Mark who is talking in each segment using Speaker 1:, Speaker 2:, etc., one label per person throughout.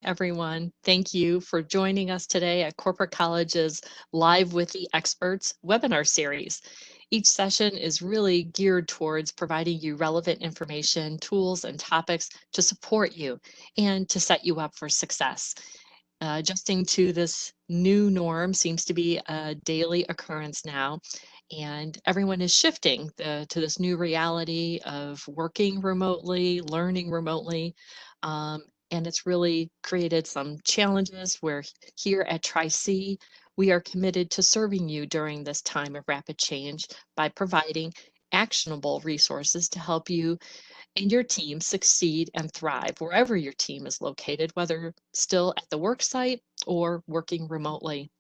Speaker 1: everyone. Thank you for joining us today at Corporate College's Live with the Experts webinar series. Each session is really geared towards providing you relevant information, tools, and topics to support you and to set you up for success. Adjusting to this new norm seems to be a daily occurrence now, and everyone is shifting to this new reality of working remotely, learning remotely. And it's really created some challenges where here at Tri-C, we are committed to serving you during this time of rapid change by providing actionable resources to help you and your team succeed and thrive wherever your team is located, whether still at the work site or working remotely.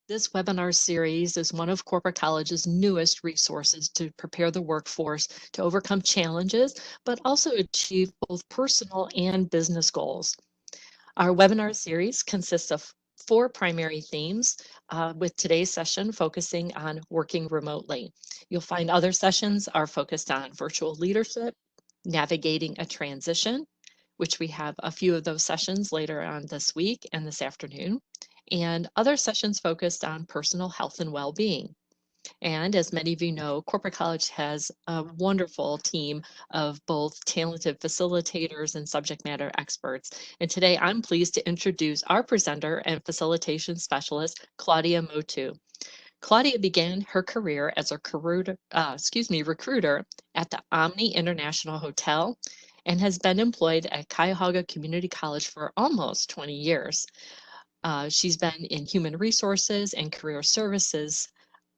Speaker 1: This webinar series is one of Corporate College's newest resources to prepare the workforce to overcome challenges, but also achieve both personal and business goals. Our webinar series consists of 4 primary themes, with today's session focusing on working remotely. You'll find other sessions are focused on virtual leadership, navigating a transition, which we have a few of those sessions later on this week and this afternoon, and other sessions focused on personal health and well-being. And as many of you know, Corporate College has a wonderful team of both talented facilitators and subject matter experts. And today I'm pleased to introduce our presenter and facilitation specialist, Claudia Motu. Claudia began her career as a recruiter at the Omni International Hotel and has been employed at Cuyahoga Community College for almost 20 years. She's been in human resources and career services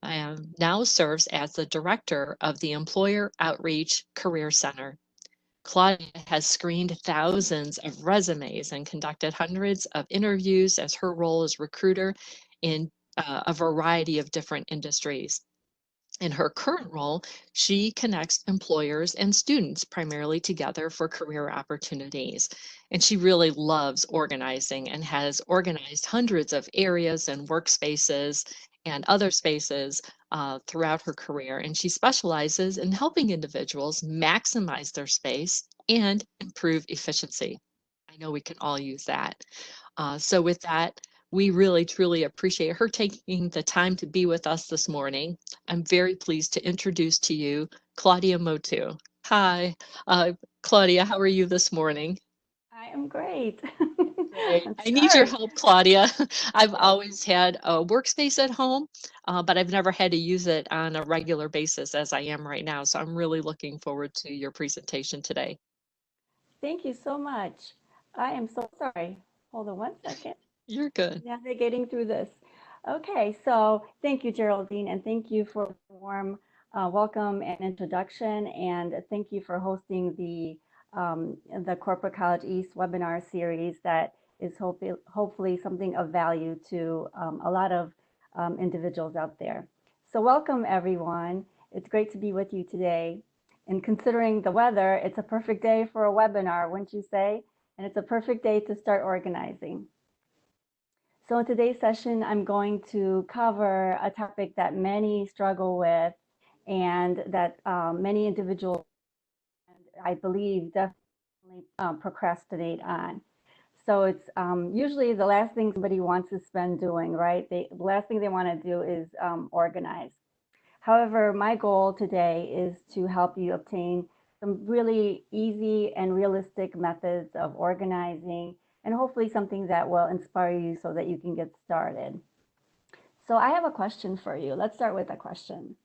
Speaker 1: and now serves as the director of the Employer Outreach Career Center. Claudia has screened thousands of resumes and conducted hundreds of interviews as her role as recruiter in a variety of different industries. In her current role, she connects employers and students primarily together for career opportunities. And she really loves organizing and has organized hundreds of areas and workspaces and other spaces throughout her career. And she specializes in helping individuals maximize their space and improve efficiency. I know we can all use that. So with that, we really truly appreciate her taking the time to be with us this morning. I'm very pleased to introduce to you Claudia Motu. Hi, Claudia, how are you this morning?
Speaker 2: I am great.
Speaker 1: Great.
Speaker 2: I'm
Speaker 1: I need your
Speaker 2: start.
Speaker 1: help, Claudia. I've
Speaker 2: Okay.
Speaker 1: always had a workspace at home, but I've never had to use it on a regular basis as I am right now. So I'm really looking forward to your presentation today.
Speaker 2: Thank you so much. I am so sorry. Hold on one second.
Speaker 1: You're good.
Speaker 2: Navigating through this. Okay, so thank you, Geraldine, and thank you for the warm welcome and introduction, and thank you for hosting the Corporate College East webinar series that is hopefully something of value to a lot of individuals out there. So welcome, everyone. It's great to be with you today. And considering the weather, it's a perfect day for a webinar, wouldn't you say? And it's a perfect day to start organizing. So in today's session, I'm going to cover a topic that many struggle with and that many individuals, I believe, definitely procrastinate on. So it's usually the last thing somebody wants to spend doing, right? The last thing they want to do is organize. However, my goal today is to help you obtain some really easy and realistic methods of organizing and hopefully something that will inspire you so that you can get started. So I have a question for you. Let's start with a question.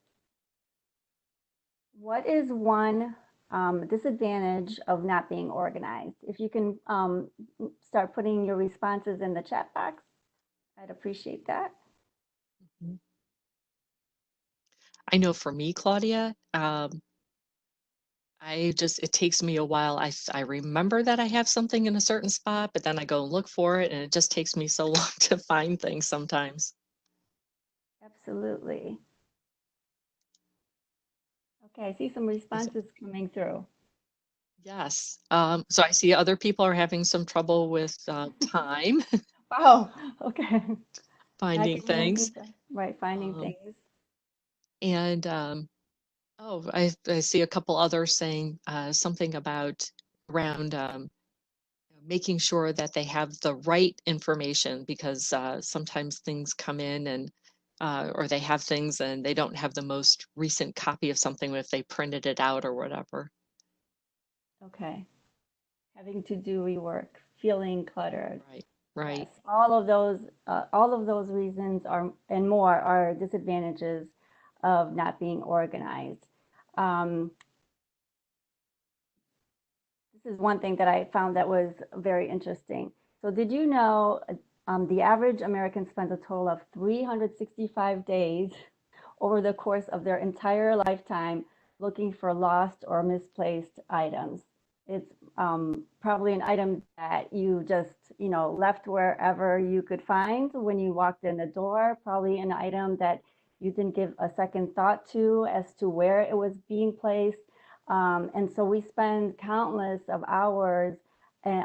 Speaker 2: What is one disadvantage of not being organized? If you can start putting your responses in the chat box, I'd appreciate that.
Speaker 1: Mhm. I know for me, Claudia, it takes me a while. I remember that I have something in a certain spot, but then I go and look for it, and it just takes me so long to find things sometimes.
Speaker 2: Absolutely. Okay, I see some
Speaker 1: Is-
Speaker 2: responses coming through.
Speaker 1: Yes. So I see other people are having some trouble with time
Speaker 2: Wow. Okay. Not
Speaker 1: finding
Speaker 2: getting anything
Speaker 1: things.
Speaker 2: done. Right, finding
Speaker 1: Um,
Speaker 2: things.
Speaker 1: and oh, I see a couple others saying something about around making sure that they have the right information, because sometimes things come in and or they have things and they don't have the most recent copy of something if they printed it out or whatever.
Speaker 2: Okay. Having to do rework, feeling cluttered.
Speaker 1: Right,
Speaker 2: Yes,
Speaker 1: right.
Speaker 2: all of those reasons are and more are disadvantages of not being organized. Um, this is one thing that I found that was very interesting. So, did you know the average American spends a total of 365 days over the course of their entire lifetime looking for lost or misplaced items? It's probably an item that you just, left wherever you could find when you walked in the door, probably an item that you didn't give a second thought to as to where it was being placed. And so we spend countless of hours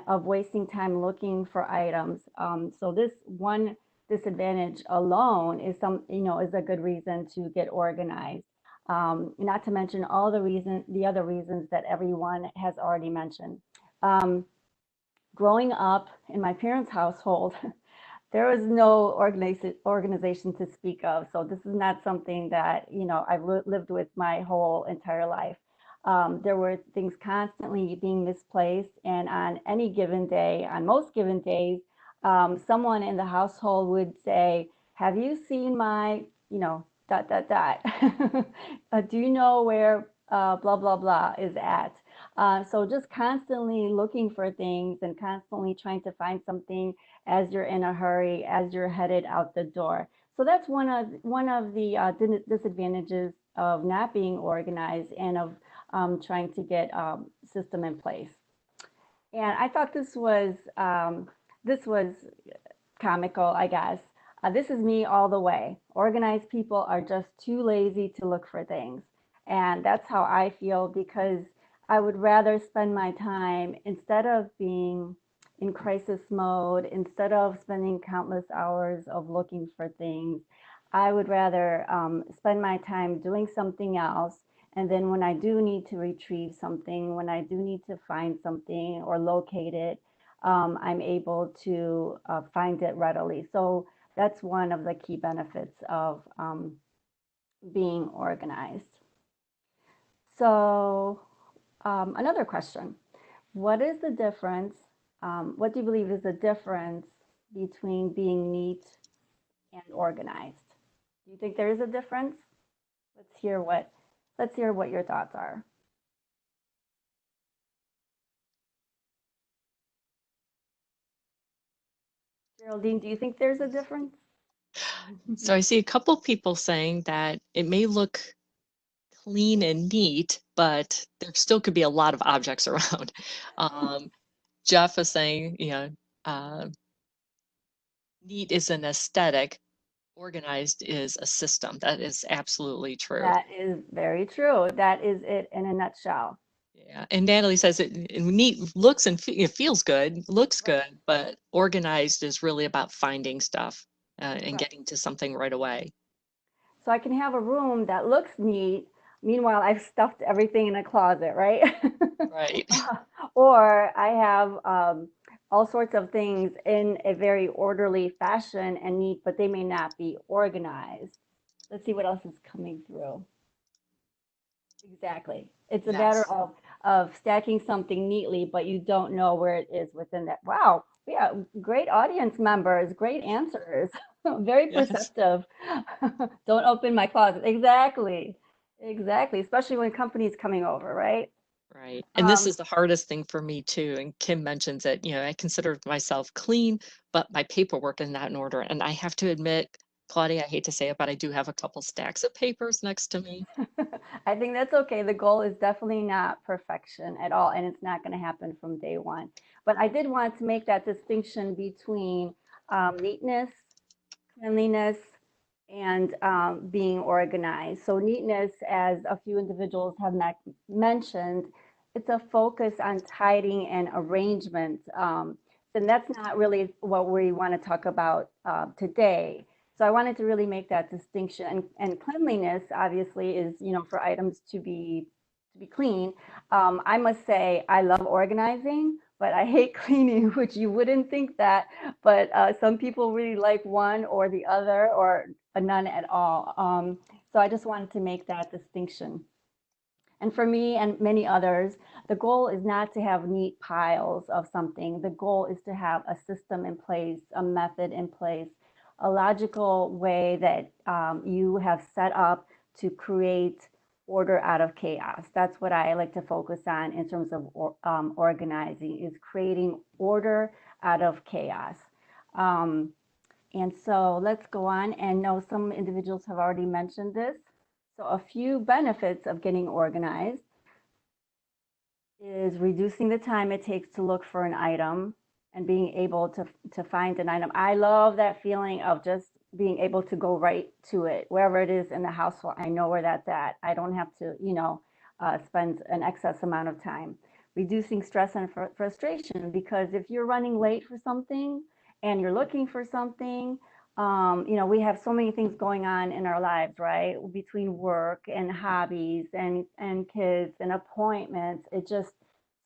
Speaker 2: of wasting time looking for items. So this one disadvantage alone is is a good reason to get organized. Not to mention all the other reasons that everyone has already mentioned. Um, Growing up in my parents' household, there was no organization to speak of. So this is not something that, I've lived with my whole entire life. There were things constantly being misplaced. And on any given day, on most given days, someone in the household would say, have you seen my, dot, dot, dot? Do you know where blah, blah, blah is at? So just constantly looking for things and constantly trying to find something as you're in a hurry, as you're headed out the door. So that's one of the disadvantages of not being organized and of trying to get system in place. And I thought this was comical, I guess. This is me all the way. Organized people are just too lazy to look for things. And that's how I feel because I would rather spend my time instead of being in crisis mode, instead of spending countless hours of looking for things, I would rather spend my time doing something else. And then when I do need to retrieve something, when I do need to find something or locate it, I'm able to find it readily. So that's one of the key benefits of being organized. So another question, what is the difference? What do you believe is the difference between being neat and organized? Do you think there is a difference? Let's hear what let's hear what your thoughts are. Geraldine, do you think there's a difference?
Speaker 1: So I see a couple people saying that it may look clean and neat, but there still could be a lot of objects around. Um, Jeff is saying, uh, neat is an aesthetic, organized is a system. That is absolutely true.
Speaker 2: That is very true. That is it in a nutshell.
Speaker 1: Yeah, and Natalie says it neat looks and it feels good, looks
Speaker 2: Right.
Speaker 1: good, but organized is really about finding stuff and
Speaker 2: Right.
Speaker 1: getting to something right away.
Speaker 2: So I can have a room that looks neat. Meanwhile, I've stuffed everything in a closet, right?
Speaker 1: Right.
Speaker 2: Or I have all sorts of things in a very orderly fashion and neat, but they may not be organized. Let's see what else is coming through. Exactly. It's a matter
Speaker 1: Yes.
Speaker 2: of stacking something neatly, but you don't know where it is within that. Wow. Yeah, great audience members, great answers. Very
Speaker 1: Yes.
Speaker 2: perceptive. Don't open my closet. Exactly. Exactly. Especially when company's coming over, right?
Speaker 1: Right. And this
Speaker 2: Um,
Speaker 1: is the hardest thing for me too. And Kim mentions that, I consider myself clean, but my paperwork is not in order. And I have to admit, Claudia, I hate to say it, but I do have a couple stacks of papers next to me.
Speaker 2: I think that's okay. The goal is definitely not perfection at all, and it's not going to happen from day one. But I did want to make that distinction between neatness, cleanliness, and being organized. So neatness, as a few individuals have mentioned, it's a focus on tidying and arrangement. And that's not really what we want to talk about today. So I wanted to really make that distinction. And cleanliness, obviously, is for items to be clean. I must say I love organizing, but I hate cleaning, which you wouldn't think that, but some people really like one or the other or none at all. So I just wanted to make that distinction. And for me and many others, the goal is not to have neat piles of something. The goal is to have a system in place, a method in place, a logical way that you have set up to create order out of chaos. That's what I like to focus on in terms of organizing, is creating order out of chaos. Um, and so let's go on, and know some individuals have already mentioned this. So a few benefits of getting organized is reducing the time it takes to look for an item and being able to find an item. I love that feeling of just being able to go right to it, wherever it is in the household. I know where that's at. I don't have to, spend an excess amount of time. Reducing stress and frustration, because if you're running late for something and you're looking for something, we have so many things going on in our lives, right? Between work and hobbies and kids and appointments, it's just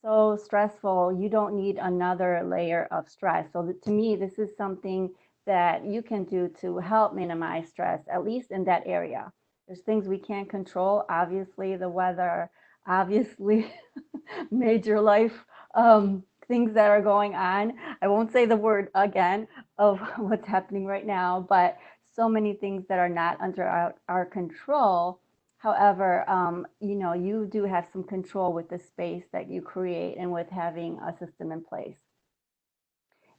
Speaker 2: so stressful. You don't need another layer of stress. So to me, this is something that you can do to help minimize stress, at least in that area. There's things we can't control, obviously the weather, obviously major life things that are going on. I won't say the word again of what's happening right now, but so many things that are not under our control. However, you do have some control with the space that you create and with having a system in place.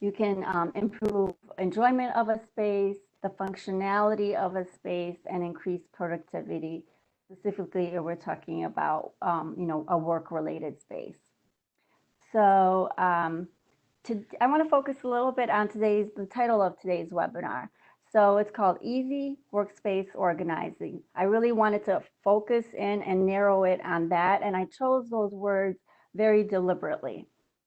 Speaker 2: You can improve enjoyment of a space, the functionality of a space, and increase productivity. Specifically, if we're talking about, a work-related space. So I want to focus a little bit on the title of today's webinar. So it's called Easy Workspace Organizing. I really wanted to focus in and narrow it on that, and I chose those words very deliberately.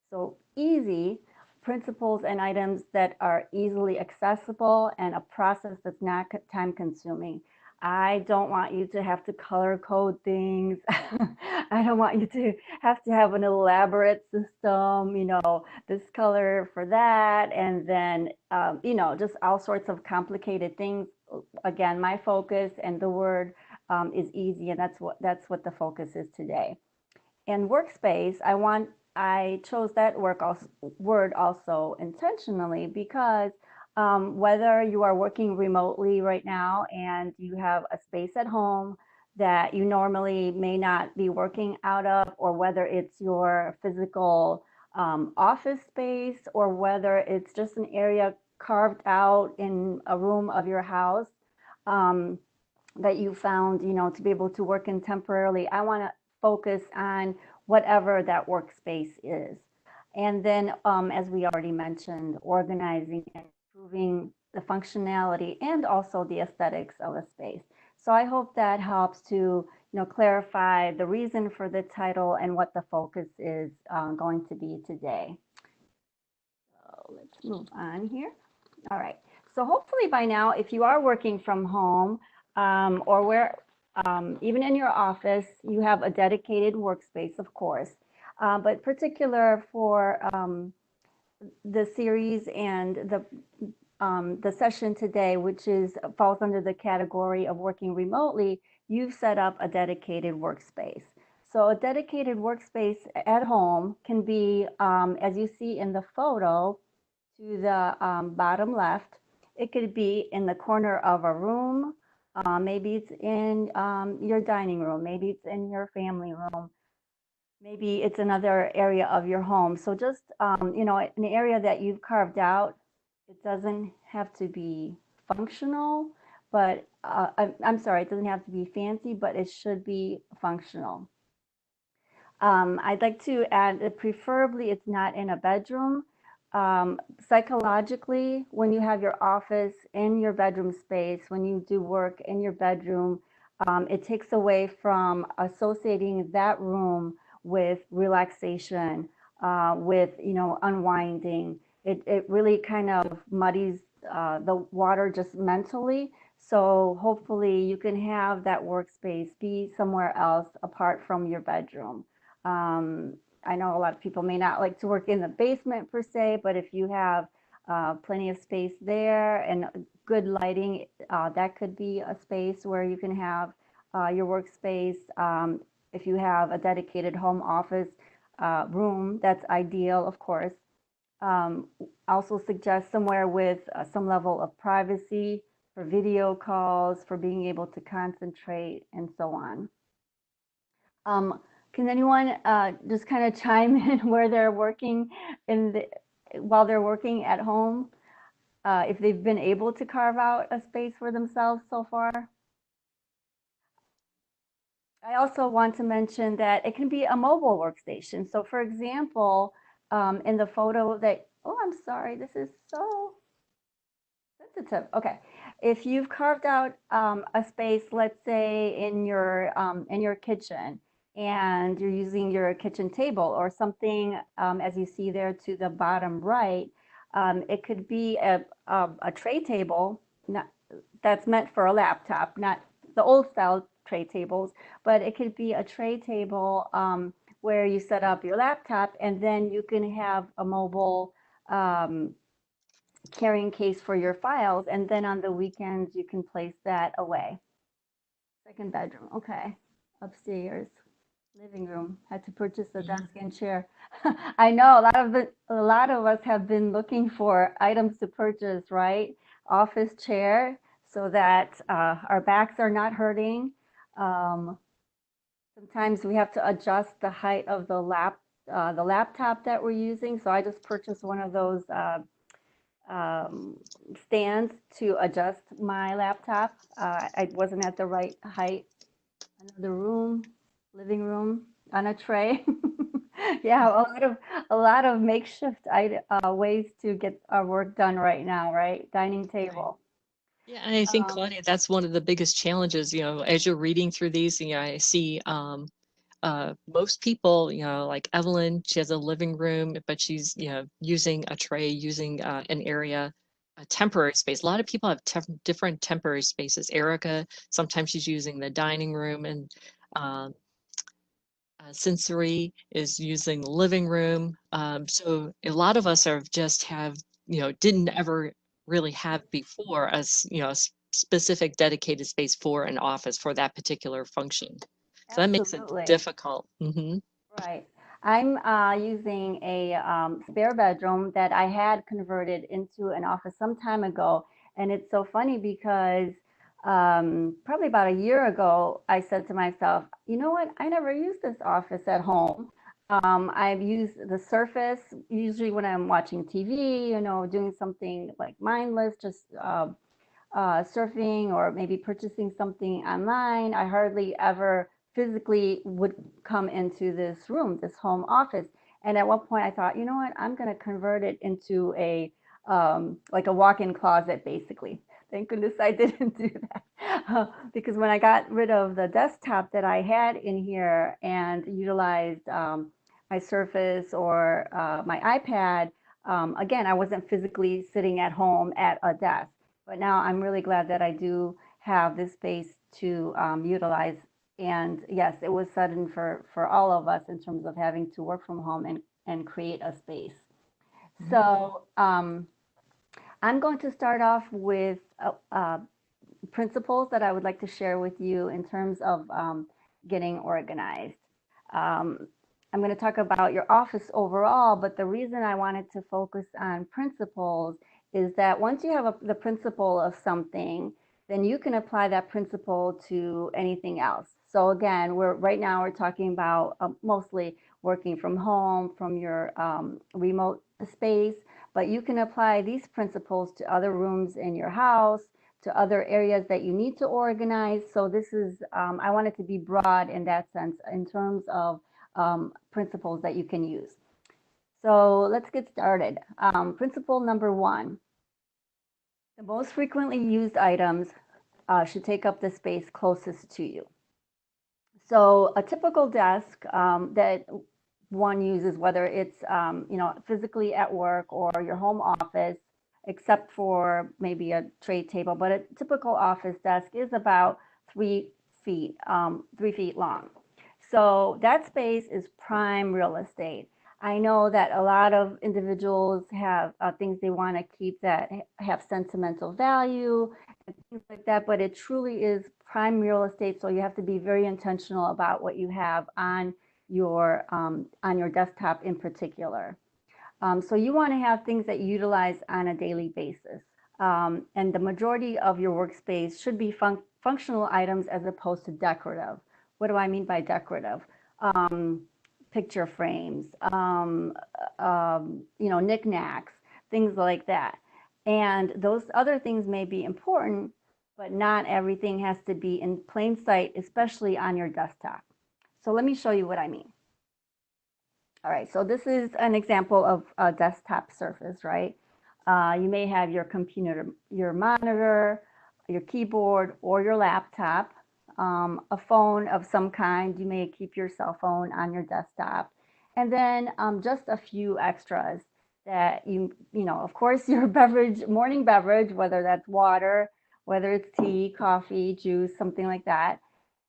Speaker 2: So easy, principles and items that are easily accessible and a process that's not time consuming. I don't want you to have to color code things. I don't want you to have an elaborate system, this color for that, and then, just all sorts of complicated things. Again, my focus and the word is easy, and that's what the focus is today. And workspace, I chose that word also intentionally because whether you are working remotely right now and you have a space at home that you normally may not be working out of, or whether it's your physical office space, or whether it's just an area carved out in a room of your house, um, that you found, to be able to work in temporarily. I want to focus on whatever that workspace is. And then, as we already mentioned, organizing and improving the functionality and also the aesthetics of a space. So I hope that helps to, clarify the reason for the title and what the focus is going to be today. So let's move on here. All right. So hopefully by now, if you are working from home, or even in your office, you have a dedicated workspace, of course. But particular for the series and the session today, which falls under the category of working remotely, you've set up a dedicated workspace. So a dedicated workspace at home can be, as you see in the photo to the bottom left, it could be in the corner of a room. Maybe it's in your dining room. Maybe it's in your family room. Maybe it's another area of your home. So just, an area that you've carved out. It doesn't have to be functional, but I'm sorry, it doesn't have to be fancy, but it should be functional. I'd like to add that preferably it's not in a bedroom. Psychologically, when you have your office in your bedroom space, when you do work in your bedroom, it takes away from associating that room with relaxation, with, unwinding. It really kind of muddies the water just mentally. So hopefully you can have that workspace be somewhere else apart from your bedroom. I know a lot of people may not like to work in the basement per se, but if you have plenty of space there and good lighting, that could be a space where you can have your workspace. If you have a dedicated home office room, that's ideal, of course. Um, Also suggest somewhere with some level of privacy for video calls, for being able to concentrate, and so on. Um, can anyone just kind of chime in where they're working while they're working at home, if they've been able to carve out a space for themselves so far? I also want to mention that it can be a mobile workstation. So for example, in the photo that, oh, I'm sorry, this is so sensitive. Okay. If you've carved out a space, let's say in your kitchen, and you're using your kitchen table or something, as you see there to the bottom right, it could be a tray table, not, that's meant for a laptop, not the old style tray tables, but it could be a tray table where you set up your laptop, and then you can have a mobile um, carrying case for your files, and then on the weekends you can place that away. Second bedroom, okay. Upstairs, living room. Had to purchase a desk and chair. I know a lot of us have been looking for items to purchase, right? Office chair, so that our backs are not hurting. Um, Sometimes we have to adjust the height of the laptop that we're using. So I just purchased one of those um, stands to adjust my laptop. I wasn't at the right height. Another room, living room on a tray. Yeah, a lot of makeshift ways to get our work done right now, right? Dining
Speaker 1: Right.
Speaker 2: table.
Speaker 1: Yeah, and I think,
Speaker 2: Um,
Speaker 1: Claudia, that's one of the biggest challenges, as you're reading through these, I see most people, like Evelyn, she has a living room, but she's, using a tray, using an area, a temporary space. A lot of people have different temporary spaces. Erica, sometimes she's using the dining room, and um, Sensory is using the living room. So a lot of us are just have, didn't ever really have before as, specific dedicated space for an office for that particular function. So that makes it
Speaker 2: Absolutely.
Speaker 1: difficult. Hmm.
Speaker 2: Right. I'm using a spare bedroom that I had converted into an office some time ago. And it's so funny because probably about a year ago, I said to myself, you know what? I never use this office at home. I've used the Surface usually when I'm watching TV, doing something like mindless, just surfing or maybe purchasing something online. I hardly ever physically would come into this room, this home office. And at one point I thought, you know what, I'm going to convert it into a like a walk-in closet, basically. Thank goodness I didn't do that. Because when I got rid of the desktop that I had in here and utilized my Surface or my iPad, again, I wasn't physically sitting at home at a desk. But now I'm really glad that I do have this space to utilize. And yes, it was sudden for all of us in terms of having to work from home and create a space. So I'm going to start off with principles that I would like to share with you in terms of getting organized. Um, I'm going to talk about your office overall, but the reason I wanted to focus on principles is that once you have the principle of something, then you can apply that principle to anything else. So again, right now we're talking about mostly working from home, from your remote space, but you can apply these principles to other rooms in your house, to other areas that you need to organize. So this is, I want it to be broad in that sense in terms of principles that you can use. So let's get started. Principle number one, the most frequently used items should take up the space closest to you. So a typical desk that one uses, whether it's physically at work or your home office, except for maybe a tray table, but a typical office desk is about 3 feet 3 feet long. So that space is prime real estate. I know that a lot of individuals have things they want to keep that have sentimental value and things like that, but it truly is prime real estate. So you have to be very intentional about what you have on your desktop in particular. So you want to have things that you utilize on a daily basis. And the majority of your workspace should be functional items as opposed to decorative. What do I mean by decorative? Picture frames, knickknacks, things like that. And those other things may be important, but not everything has to be in plain sight, especially on your desktop. So let me show you what I mean. All right, so this is an example of a desktop surface, right? You may have your computer, your monitor, your keyboard, or your laptop, a phone of some kind. You may keep your cell phone on your desktop, and then just a few extras that of course, your beverage, morning beverage, whether that's water, whether it's tea, coffee, juice, something like that,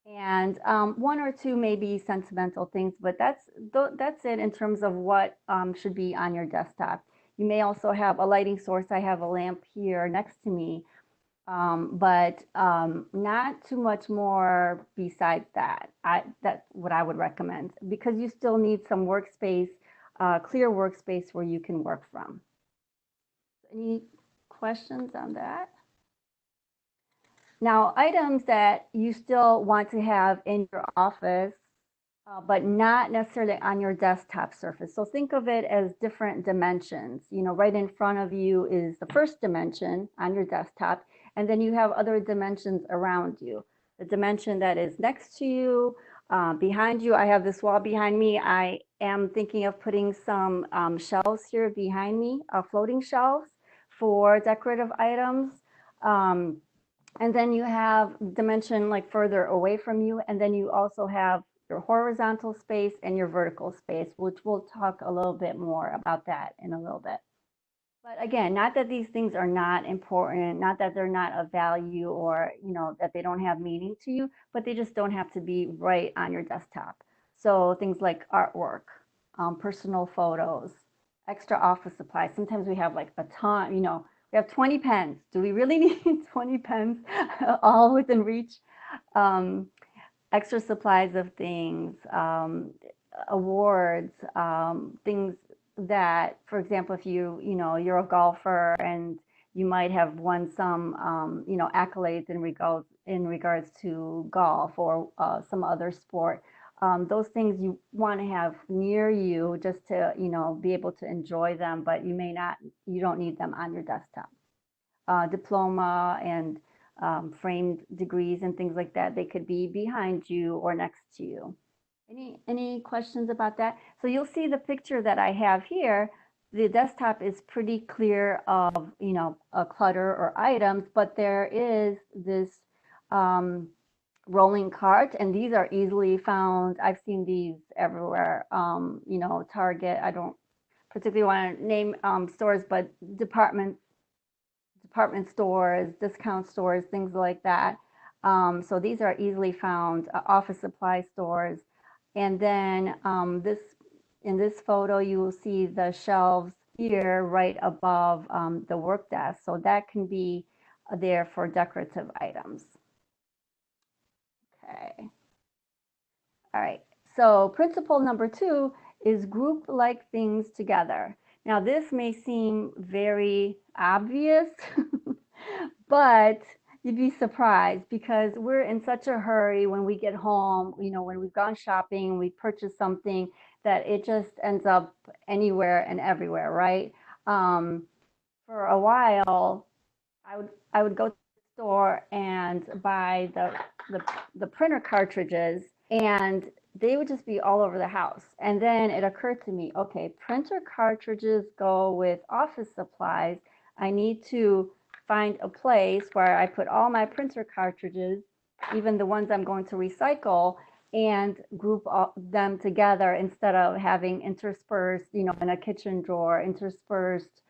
Speaker 2: and one or two maybe sentimental things, but that's it in terms of what should be on your desktop. You may also have a lighting source. I have a lamp here next to me, but not too much more besides that. That's what I would recommend, because you still need some workspace, clear workspace where you can work from. Any questions on that? Now, items that you still want to have in your office, but not necessarily on your desktop surface. So think of it as different dimensions. Right in front of you is the first dimension on your desktop, and then you have other dimensions around you. The dimension that is next to you, behind you. I have this wall behind me. I am thinking of putting some shelves here behind me, floating shelves for decorative items. And then you have dimension like further away from you. And then you also have your horizontal space and your vertical space, which we'll talk a little bit more about that in a little bit. But again, not that these things are not important, not that they're not of value, or that they don't have meaning to you, but they just don't have to be right on your desktop. So things like artwork, personal photos, extra office supplies. Sometimes we have like a ton, we have 20 pens. Do we really need 20 pens all within reach? Extra supplies of things, awards, things that, for example, if you're a golfer and you might have won some, accolades in regards to golf or some other sport. Those things you want to have near you just to, be able to enjoy them, but you don't need them on your desktop. Diploma and framed degrees and things like that, they could be behind you or next to you. Any questions about that? So you'll see the picture that I have here. The desktop is pretty clear of, a clutter or items, but there is this rolling cart, and these are easily found. I've seen these everywhere. Target. I don't particularly want to name stores, but department stores, discount stores, things like that. So these are easily found. Office supply stores. And then in this photo, you will see the shelves here right above the work desk. So that can be there for decorative items. Okay. All right. So principle number 2 is group like things together. Now, this may seem very obvious, but you'd be surprised, because we're in such a hurry when we get home, when we've gone shopping, we purchase something, that it just ends up anywhere and everywhere, right? For a while, I would go to the store and buy the printer cartridges, and they would just be all over the house. And then it occurred to me, okay, printer cartridges go with office supplies. I need to find a place where I put all my printer cartridges, even the ones I'm going to recycle, and group them together instead of having interspersed, in a kitchen drawer, interspersed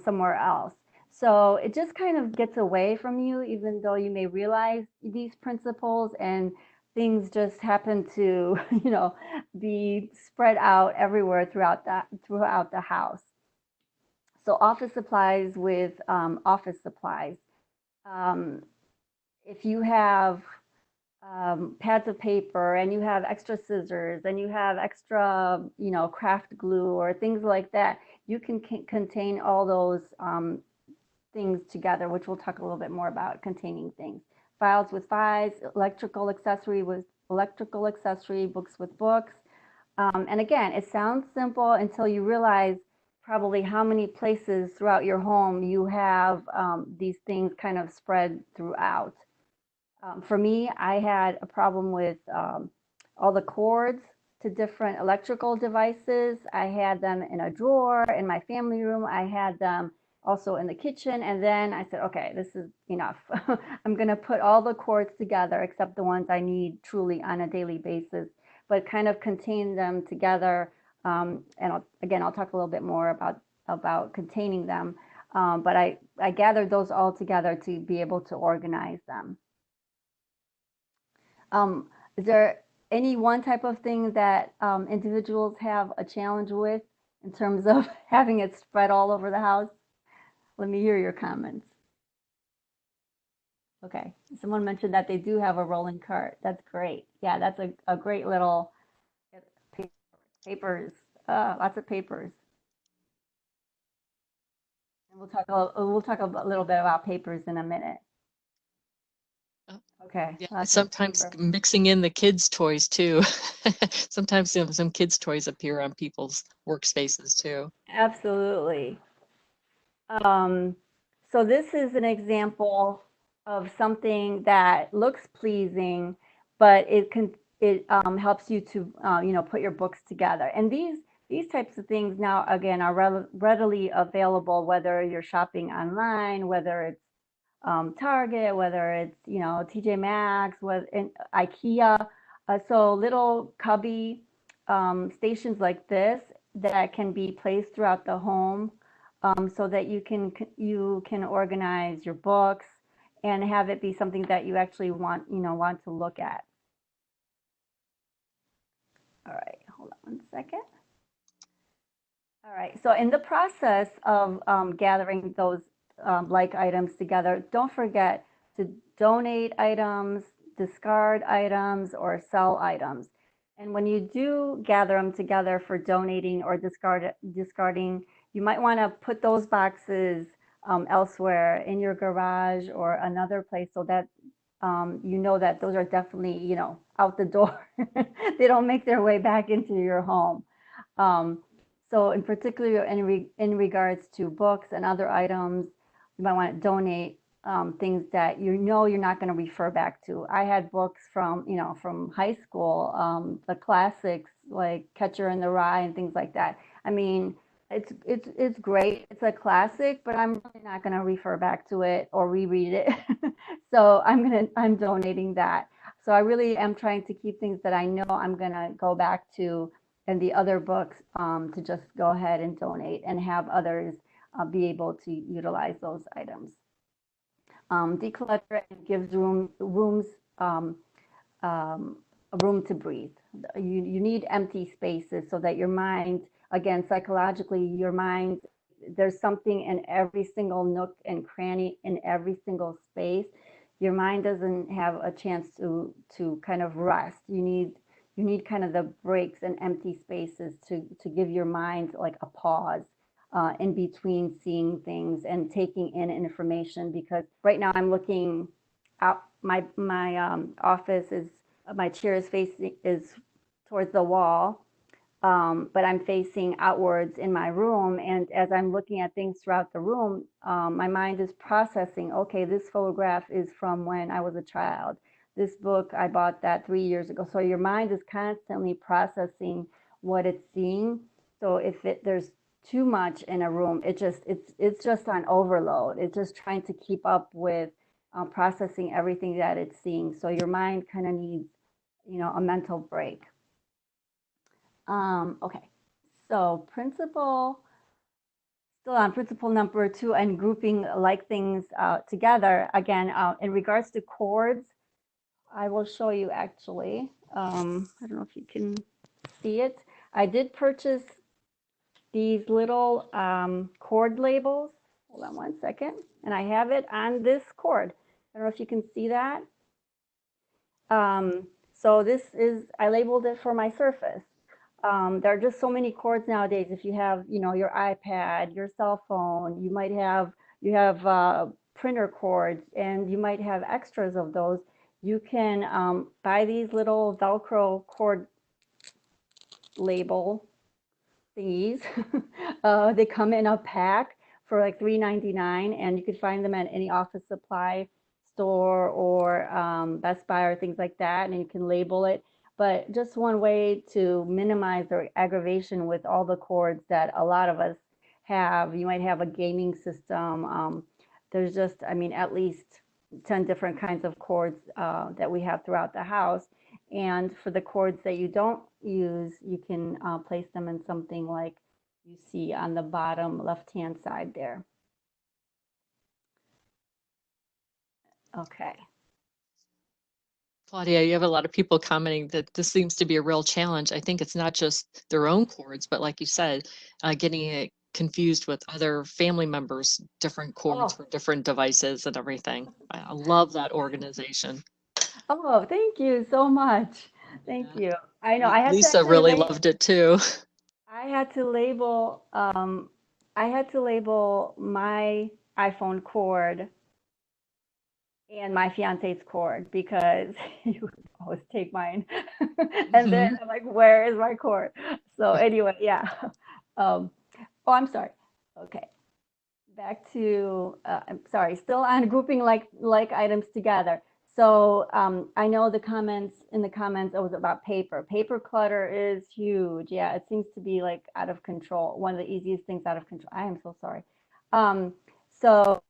Speaker 2: somewhere else. So it just kind of gets away from you, even though you may realize these principles, and things just happen to, be spread out everywhere throughout the house. So office supplies with office supplies. Um, if you have pads of paper and you have extra scissors and you have extra, craft glue or things like that, you can contain all those things together, which we'll talk a little bit more about containing things. Files with files, electrical accessory with electrical accessory, books with books. And again, it sounds simple until you realize probably how many places throughout your home you have these things kind of spread throughout. For me, I had a problem with all the cords to different electrical devices. I had them in a drawer in my family room. I had them also in the kitchen. And then I said, okay, this is enough. I'm going to put all the cords together except the ones I need truly on a daily basis, but kind of contain them together. And I'll talk a little bit more about containing them. But I gathered those all together to be able to organize them. Is there any one type of thing that individuals have a challenge with in terms of having it spread all over the house? Let me hear your comments. Okay, someone mentioned that they do have a rolling cart. That's great. Yeah, that's a great little papers, lots of papers. And we'll talk a little bit about papers in a minute.
Speaker 1: Oh,
Speaker 2: Okay,
Speaker 1: yeah,
Speaker 2: lots of
Speaker 1: sometimes
Speaker 2: paper.
Speaker 1: mixing in the kids' toys too. Sometimes some kids' toys appear on people's workspaces too.
Speaker 2: Absolutely. Um, so this is an example of something that looks pleasing, but it helps you to put your books together. And these types of things now again are readily available, whether you're shopping online, whether it's Target, whether it's TJ Maxx, whether in IKEA. So little cubby stations like this that can be placed throughout the home, so that you can organize your books and have it be something that you actually want to look at. All right, hold on 1 second. All right, so in the process of gathering those like items together, don't forget to donate items, discard items, or sell items. And when you do gather them together for donating or discarding, you might want to put those boxes elsewhere in your garage or another place so that you know that those are definitely, out the door. They don't make their way back into your home. Um, so in particular, in regards to books and other items, you might want to donate things that you're not going to refer back to. I had books from high school, the classics like Catcher in the Rye and things like that. I mean, it's great. It's a classic, but I'm really not going to refer back to it or reread it. So I'm donating that. So I really am trying to keep things that I know I'm going to go back to and the other books, to just go ahead and donate and have others be able to utilize those items. Declutter gives rooms a room to breathe. You need empty spaces so that your mind, again, psychologically, your mind, there's something in every single nook and cranny in every single space. Your mind doesn't have a chance to kind of rest. You need kind of the breaks and empty spaces to give your mind like a pause in between seeing things and taking in information. Because right now I'm looking out. My office is my chair is towards the wall, but I'm facing outwards in my room. And as I'm looking at things throughout the room, my mind is processing, okay, this photograph is from when I was a child. This book, I bought that 3 years ago. So your mind is constantly processing what it's seeing. So if there's too much in a room, it's just on overload. It's just trying to keep up with processing everything that it's seeing. So your mind kind of needs, a mental break. Okay, so still on principle number 2 and grouping like things together. Again, in regards to cords, I will show you actually. I don't know if you can see it. I did purchase these little cord labels. Hold on one second. And I have it on this cord. I don't know if you can see that. So this is, I labeled it for my Surface. There are just so many cords nowadays. If you have, your iPad, your cell phone, you have printer cords, and you might have extras of those. You can buy these little Velcro cord label thingies. They come in a pack for like $3.99, and you could find them at any office supply store or Best Buy or things like that, and you can label it. But just one way to minimize the aggravation with all the cords that a lot of us have. You might have a gaming system. There's just, I mean, at least 10 different kinds of cords that we have throughout the house. And for the cords that you don't use, you can place them in something like you see on the bottom left-hand side there. Okay.
Speaker 1: Claudia, you have a lot of people commenting that this seems to be a real challenge. I think it's not just their own cords, but like you said, getting it confused with other family members, different cords
Speaker 2: Oh,
Speaker 1: for different devices and everything. I love that organization.
Speaker 2: oh, thank you so much. Thank
Speaker 1: Yeah.
Speaker 2: you. I know I had to
Speaker 1: Lisa
Speaker 2: actually
Speaker 1: really loved it too.
Speaker 2: I had to label I had to label my iPhone cord and my fiance's cord because he would always take mine. And then
Speaker 1: Mhm.
Speaker 2: I'm like, where is my cord? So anyway, yeah. Um, oh, I'm sorry. Okay. Back to, I'm sorry, still on grouping like items together. So I know in the comments, it was about paper. Paper clutter is huge. Yeah, it seems to be like out of control. One of the easiest things out of control. I am so sorry. So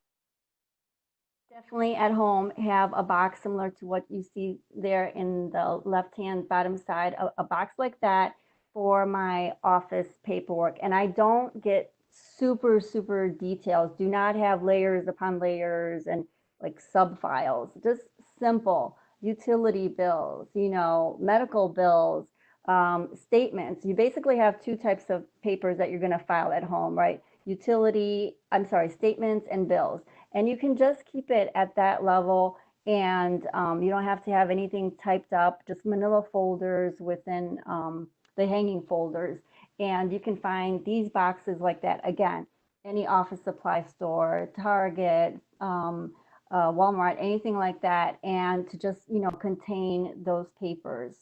Speaker 2: definitely at home have a box similar to what you see there in the left-hand bottom side, a box like that for my office paperwork. And I don't get super, super details. Do not have layers upon layers and like sub files. Just simple utility bills, medical bills, statements. You basically have two types of papers that you're going to file at home, right? Statements and bills, and you can just keep it at that level, and you don't have to have anything typed up, just manila folders within the hanging folders. And you can find these boxes like that again, any office supply store, Target, Walmart, anything like that, and to just contain those papers.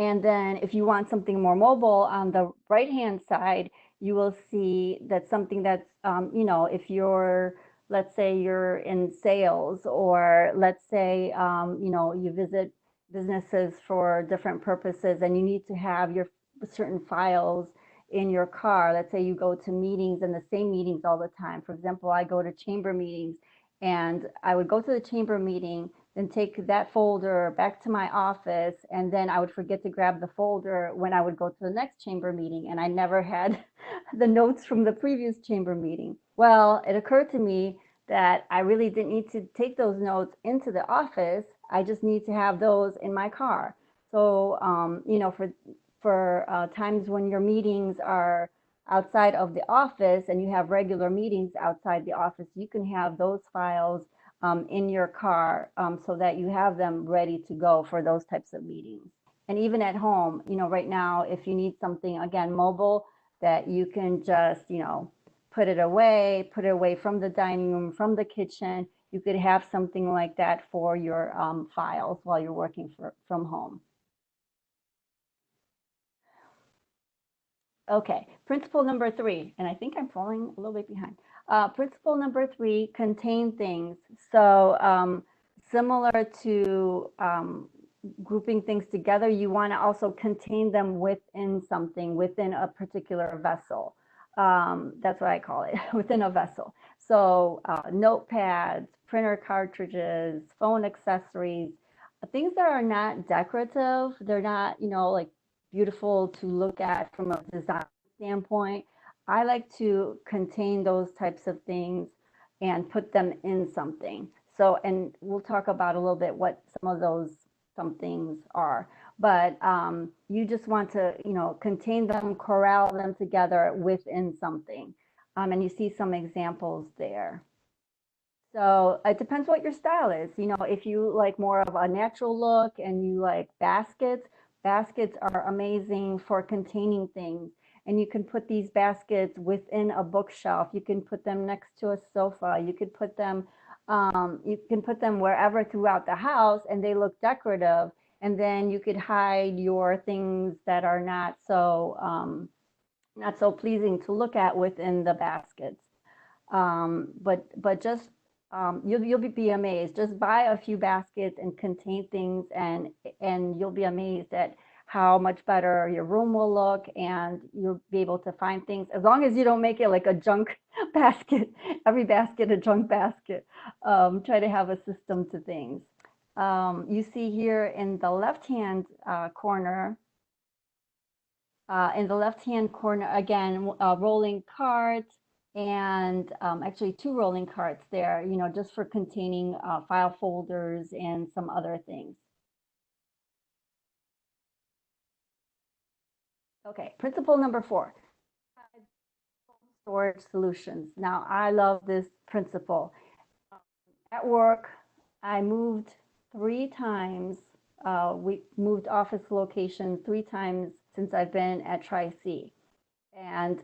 Speaker 2: And then if you want something more mobile on the right-hand side, you will see that something that's, if you're, let's say you're in sales, or let's say, you visit businesses for different purposes and you need to have your certain files in your car. Let's say you go to meetings and the same meetings all the time. For example, I go to chamber meetings, and I would go to the chamber meeting, then take that folder back to my office, and then I would forget to grab the folder when I would go to the next chamber meeting, and I never had the notes from the previous chamber meeting. Well, it occurred to me that I really didn't need to take those notes into the office. I just need to have those in my car. So, for times when your meetings are outside of the office and you have regular meetings outside the office, you can have those files in your car, so that you have them ready to go for those types of meetings. And even at home, right now, if you need something, again, mobile, that you can just, put it away from the dining room, from the kitchen. You could have something like that for your files while you're working from home. Okay, principle number 3, and I think I'm falling a little bit behind. Principle number 3, contain things. So similar to grouping things together, you want to also contain them within something, within a particular vessel. That's what I call it, within a vessel. So notepads, printer cartridges, phone accessories, things that are not decorative. They're not, like beautiful to look at from a design standpoint. I like to contain those types of things and put them in something. So, and we'll talk about a little bit what some things are. But you just want to, contain them, corral them together within something. And you see some examples there. So it depends what your style is. If you like more of a natural look and you like baskets, baskets are amazing for containing things. And you can put these baskets within a bookshelf. You can put them next to a sofa. You can put them wherever throughout the house, and they look decorative. And then you could hide your things that are not so pleasing to look at within the baskets. But just you'll be amazed. Just buy a few baskets and contain things, and you'll be amazed at how much better your room will look, and you'll be able to find things as long as you don't make it like a junk basket. Every basket a junk basket. Try to have a system to things. You see here in the left-hand corner. In the left-hand corner, again, rolling carts, and actually two rolling carts there, just for containing file folders and some other things. Okay, principle number 4, storage solutions. Now, I love this principle. At work, I moved 3 times. We moved office location 3 times since I've been at Tri-C. And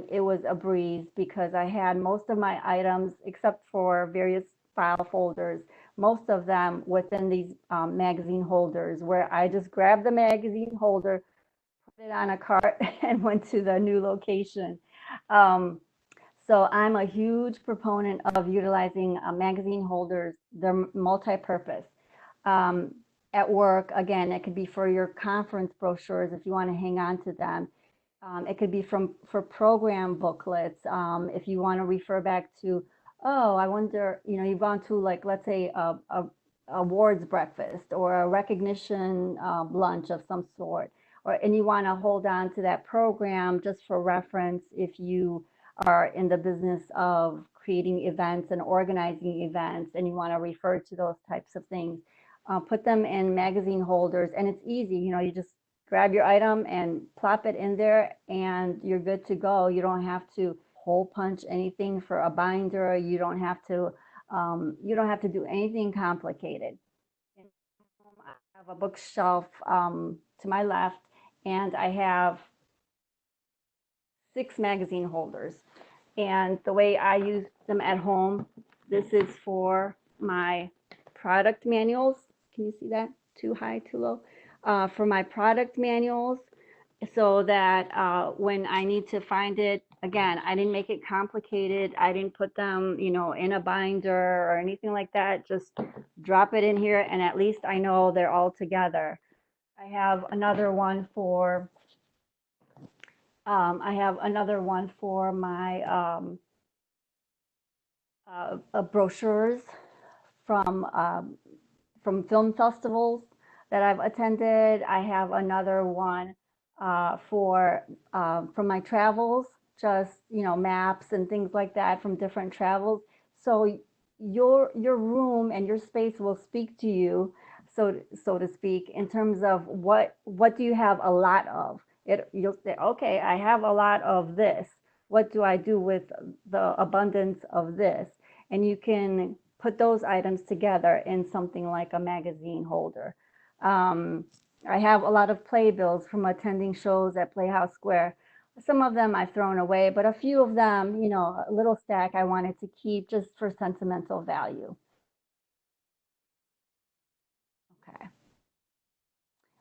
Speaker 2: it was a breeze because I had most of my items, except for various file folders, most of them within these magazine holders, where I just grabbed the magazine holder, put it on a cart, and went to the new location. So I'm a huge proponent of utilizing magazine holders. They're multi-purpose. At work, again, it could be for your conference brochures if you want to hang on to them. It could be for program booklets. If you want to refer back to, oh, I wonder, you've gone to, like, let's say a awards breakfast or a recognition lunch of some sort, and you want to hold on to that program just for reference if you are in the business of creating events and organizing events, and you want to refer to those types of things. Put them in magazine holders, and it's easy. You just grab your item and plop it in there, and you're good to go. You don't have to hole punch anything for a binder. You don't have to do anything complicated. I have a bookshelf to my left, and I have 6 magazine holders. And the way I use them at home, this is for my product manuals. Can you see that? Too high, too low? For my product manuals, so that when I need to find it, again, I didn't make it complicated. I didn't put them, in a binder or anything like that. Just drop it in here, and at least I know they're all together. I have another one for my brochures from film festivals that I've attended. I have another one from my travels, just maps and things like that from different travels. So your room and your space will speak to you, so to speak, in terms of what do you have a lot of. You'll say, okay, I have a lot of this. What do I do with the abundance of this? And you can put those items together in something like a magazine holder. I have a lot of playbills from attending shows at Playhouse Square. Some of them I've thrown away, but a few of them, a little stack I wanted to keep just for sentimental value. Okay.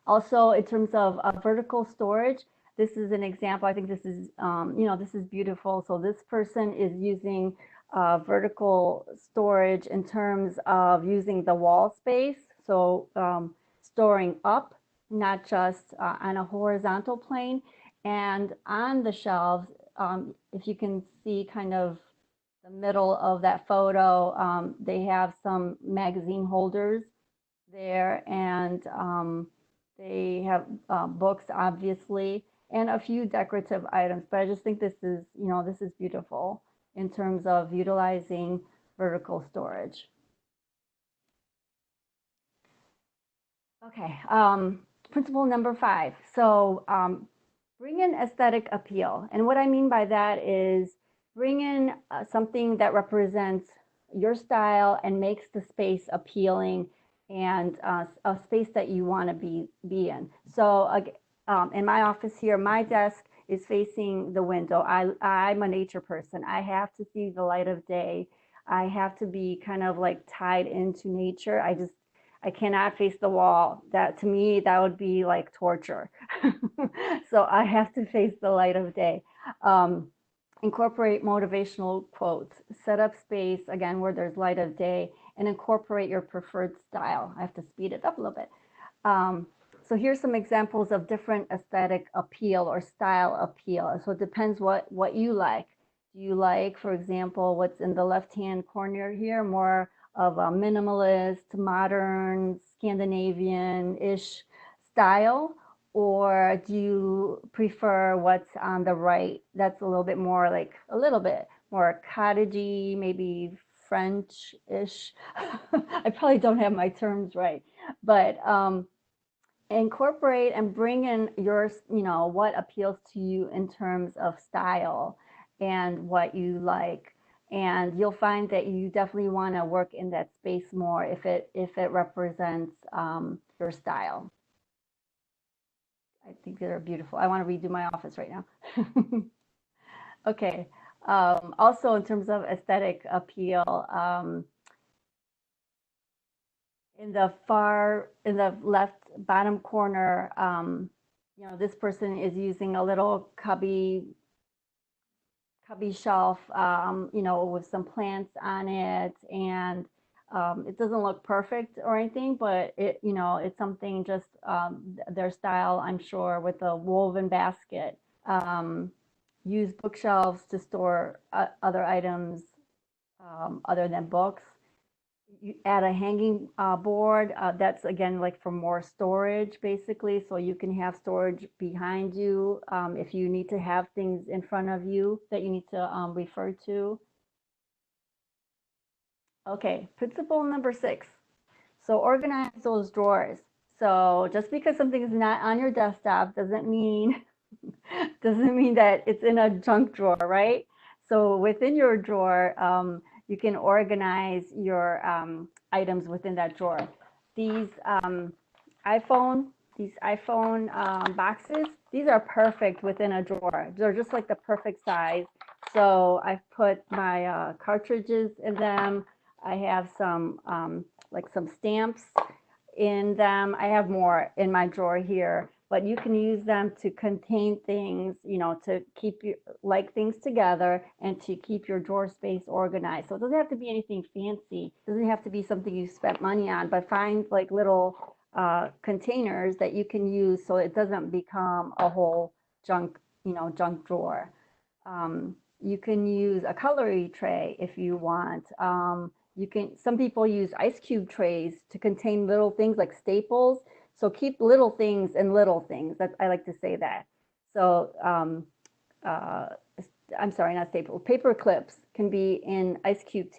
Speaker 2: Also, in terms of vertical storage, this is an example. I think this is, this is beautiful. So this person is using vertical storage in terms of using the wall space. So storing up, not just on a horizontal plane. And on the shelves, if you can see kind of the middle of that photo, they have some magazine holders there, and they have books, obviously, and a few decorative items. But I just think this is beautiful in terms of utilizing vertical storage. Okay, principle number 5. So bring in aesthetic appeal. And what I mean by that is bring in something that represents your style and makes the space appealing and a space that you want to be in. So in my office here, my desk is facing the window. I'm a nature person. I have to see the light of day. I have to be kind of like tied into nature. I cannot face the wall. That to me, that would be like torture. So I have to face the light of day. Um, Incorporate motivational quotes. Set up space again where there's light of day, and incorporate your preferred style. I have to speed it up a little bit. Um, so here's some examples of different aesthetic appeal or style appeal. So it depends what you like. Do you like, for example, what's in the left-hand corner here, more of a minimalist, modern, Scandinavian-ish style? Or do you prefer what's on the right? That's a little bit more like a little bit more cottagey, maybe French-ish. I probably don't have my terms right, but incorporate and bring in your, what appeals to you in terms of style and what you like. And you'll find that you definitely want to work in that space more if it represents your style. I think they're beautiful. I want to redo my office right now. Okay. Also, in terms of aesthetic appeal, in the left bottom corner, this person is using a little cubby shelf, with some plants on it, and it doesn't look perfect or anything, but it's something just their style, I'm sure, with a woven basket. Use bookshelves to store other items other than books. You add a hanging board. That's again like for more storage, basically. So you can have storage behind you if you need to have things in front of you that you need to refer to. Okay, principle number 6. So organize those drawers. So just because something is not on your desktop doesn't mean that it's in a junk drawer, right? So within your drawer, you can organize your items within that drawer. These iPhone, boxes, these are perfect within a drawer. They're just like the perfect size. So I've put my cartridges in them. I have some some stamps in them. I have more in my drawer here, but you can use them to contain things, to keep things together and to keep your drawer space organized. So it doesn't have to be anything fancy. It doesn't have to be something you spent money on, but find like little containers that you can use so it doesn't become a whole junk drawer. You can use a cutlery tray if you want. Some people use ice cube trays to contain little things like staples. So keep little things in little things. I like to say that. So I'm sorry, not staples. Paper clips can be in ice cube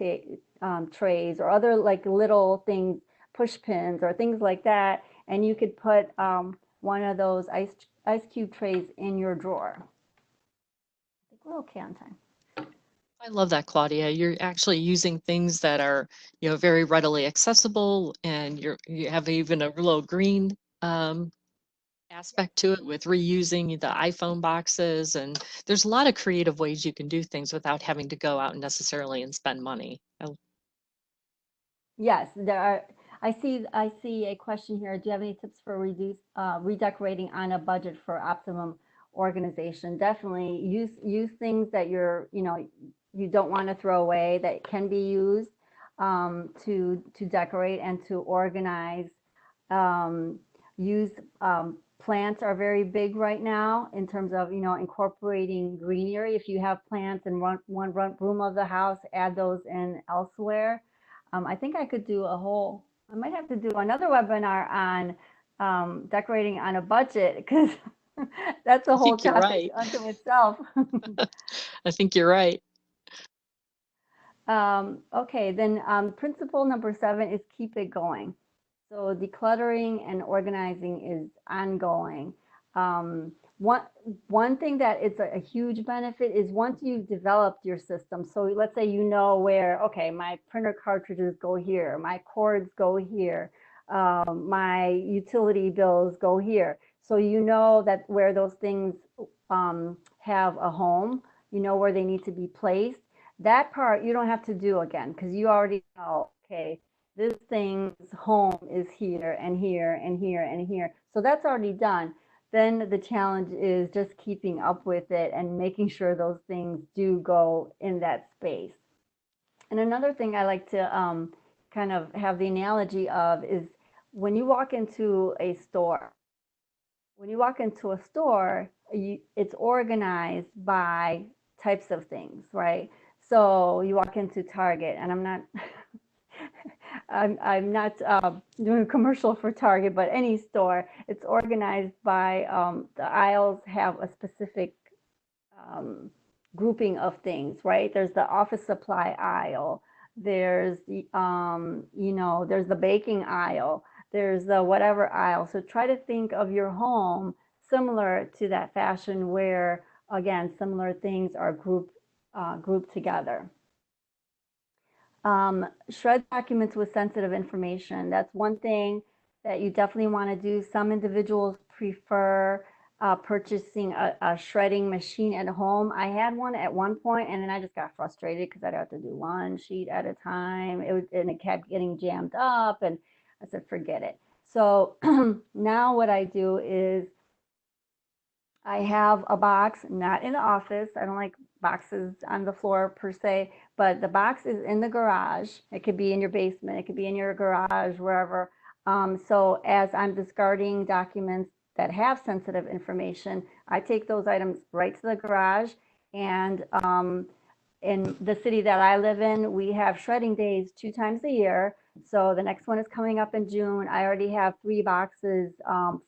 Speaker 2: trays or other like little things, push pins or things like that. And you could put one of those ice cube trays in your drawer. I think we're okay on time.
Speaker 1: I love that, Claudia. You're actually using things that are, very readily accessible, and you have even a little green aspect to it with reusing the iPhone boxes, and there's a lot of creative ways you can do things without having to go out necessarily and spend money.
Speaker 2: Yes, there are. I see a question here. Do you have any tips for redecorating on a budget for optimum organization? Definitely use things that you don't want to throw away that can be used to decorate and to organize. Use plants are very big right now in terms of incorporating greenery. If you have plants in one room of the house, add those in elsewhere. I think I could do I might have to do another webinar on decorating on a budget because that's a whole topic
Speaker 1: Right.
Speaker 2: unto itself.
Speaker 1: I think you're right.
Speaker 2: Okay, then principle number 7 is keep it going. So decluttering and organizing is ongoing. Um, one one thing that is a huge benefit is once you've developed your system. So let's say you know where, okay, my printer cartridges go here, my cords go here, my utility bills go here. So you know that where those things have a home, you know where they need to be placed. That part you don't have to do again because you already know, okay, this thing's home is here and here and here and here. So that's already done. Then the challenge is just keeping up with it and making sure those things do go in that space. And another thing I like to kind of have the analogy of is when you walk into a store, when you walk into a store, it's organized by types of things, right? So you walk into Target, and I'm not I'm not doing a commercial for Target, but any store, it's organized by the aisles have a specific um, grouping of things, right? There's the office supply aisle. There's the, there's the baking aisle. There's the whatever aisle. So try to think of your home similar to that fashion where, again, similar things are grouped together. Shred documents with sensitive information. That's one thing that you definitely want to do. Some individuals prefer purchasing a shredding machine at home. I had one at one point, and then I just got frustrated because I'd have to do one sheet at a time. And it kept getting jammed up, and I said, forget it. So now what I do is I have a box, not in the office. I don't like boxes on the floor per se, but the box is in the garage. It could be in your basement, it could be in your garage, wherever. So as I'm discarding documents that have sensitive information, I take those items right to the garage. And in the city that I live in, we have shredding days 2 times a year. So the next one is coming up in June. I already have 3 boxes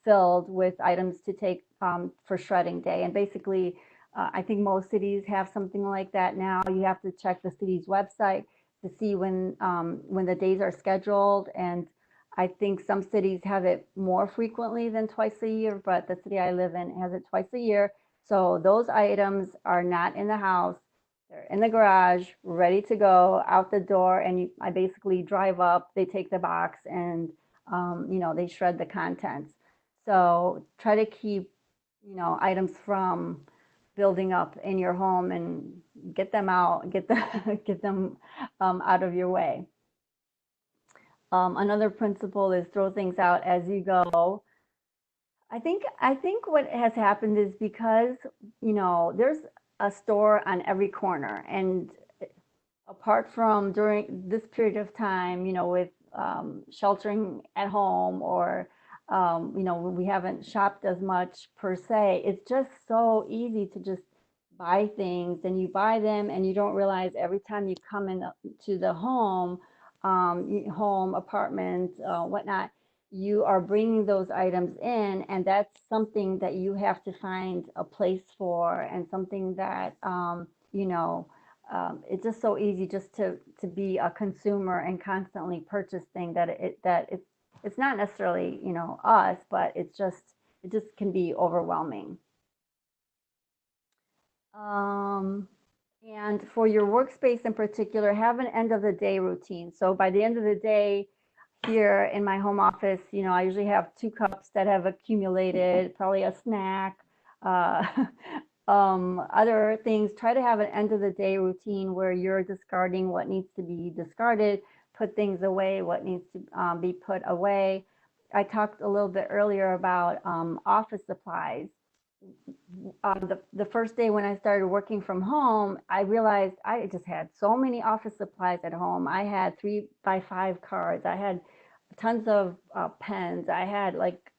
Speaker 2: filled with items to take for shredding day. And basically, I think most cities have something like that now. You have to check the city's website to see when the days are scheduled. And I think some cities have it more frequently than twice a year, but the city I live in has it twice a year. So those items are not in the house. They're in the garage, ready to go out the door, and I basically drive up. They take the box and they shred the contents. So try to keep items from building up in your home and get them out, get them out of your way. Another principle is throw things out as you go. I think what has happened is because there's a store on every corner, and apart from during this period of time, with sheltering at home or we haven't shopped as much per se, it's just so easy to just buy things, and you buy them and you don't realize every time you come in to the home apartment, whatnot, you are bringing those items in, and that's something that you have to find a place for, and something that it's just so easy just to be a consumer and constantly purchase things it's not necessarily us, but it just can be overwhelming. Um, and for your workspace in particular, have an end of the day routine. So by the end of the day, here in my home office, I usually have 2 cups that have accumulated, probably a snack, uh, other things. Try to have an end of the day routine where you're discarding what needs to be discarded, put things away, what needs to be put away. I talked a little bit earlier about office supplies. The first day when I started working from home, I realized I just had so many office supplies at home. I had 3x5 cards. I had tons of pens. I had like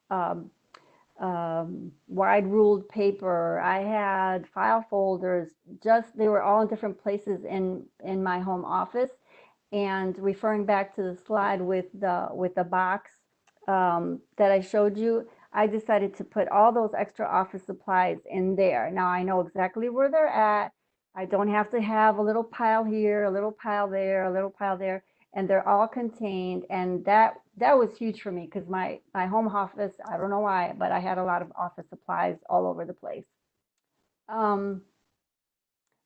Speaker 2: wide ruled paper. I had file folders. Just they were all in different places in my home office. And referring back to the slide with the box that I showed you, I decided to put all those extra office supplies in there. Now I know exactly where they're at. I don't have to have a little pile here, a little pile there, a little pile there, and they're all contained. And that was huge for me because my home office, I don't know why, but I had a lot of office supplies all over the place. Um,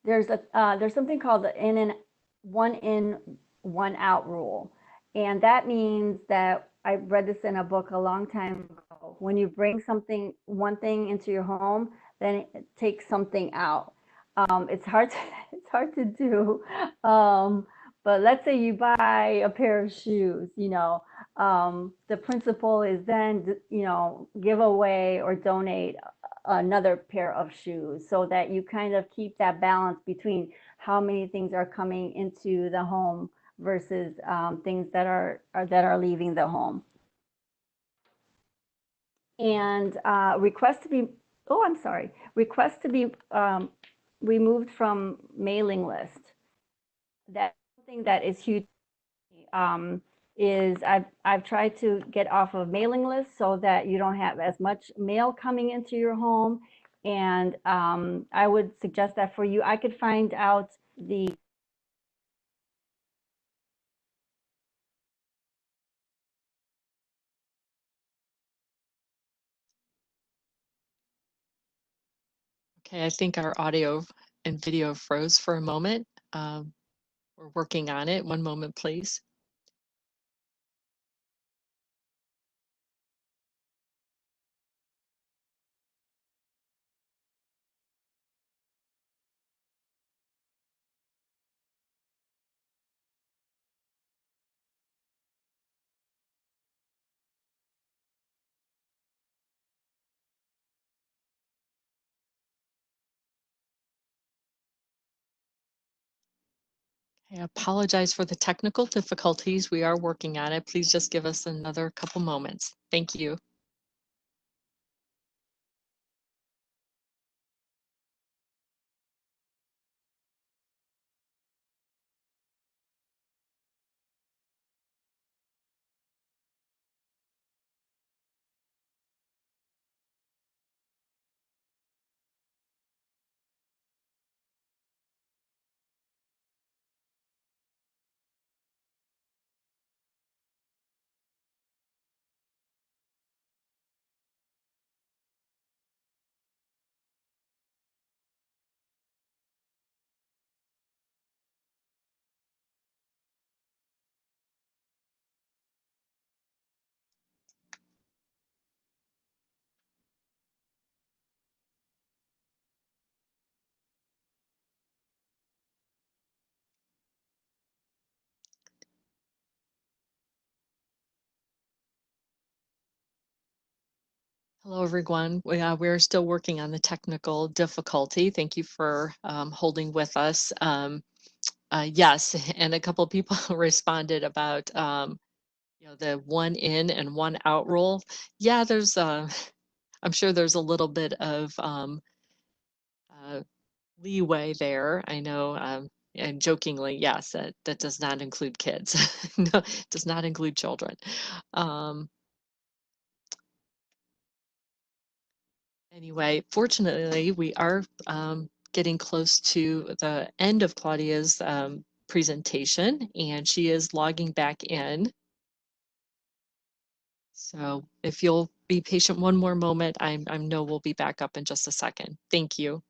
Speaker 2: there's something called the in, one out rule, and that means that I read this in a book a long time ago. When you bring one thing into your home, then it takes something out. It's hard to, it's hard to do. But let's say you buy a pair of shoes, the principle is then, give away or donate another pair of shoes so that you kind of keep that balance between how many things are coming into the home versus things that are leaving the home. And request to be removed from mailing list. That's something that is huge. Um, is I've tried to get off of mailing lists so that you don't have as much mail coming into your home. And I would suggest that for you. I could find out the
Speaker 1: Okay, I think our audio and video froze for a moment. We're working on it. One moment, please. I apologize for the technical difficulties. We are working on it. Please just give us another couple moments. Thank you. Hello, everyone. We're still working on the technical difficulty. Thank you for holding with us. Yes, and a couple of people responded about the one in and one out rule. Yeah, I'm sure there's a little bit of uh, leeway there. I know, and jokingly, yes, that does not include kids. No, does not include children. Um, Anyway, fortunately, we are getting close to the end of Claudia's presentation, and she is logging back in. So if you'll be patient one more moment, I know we'll be back up in just a second. Thank you.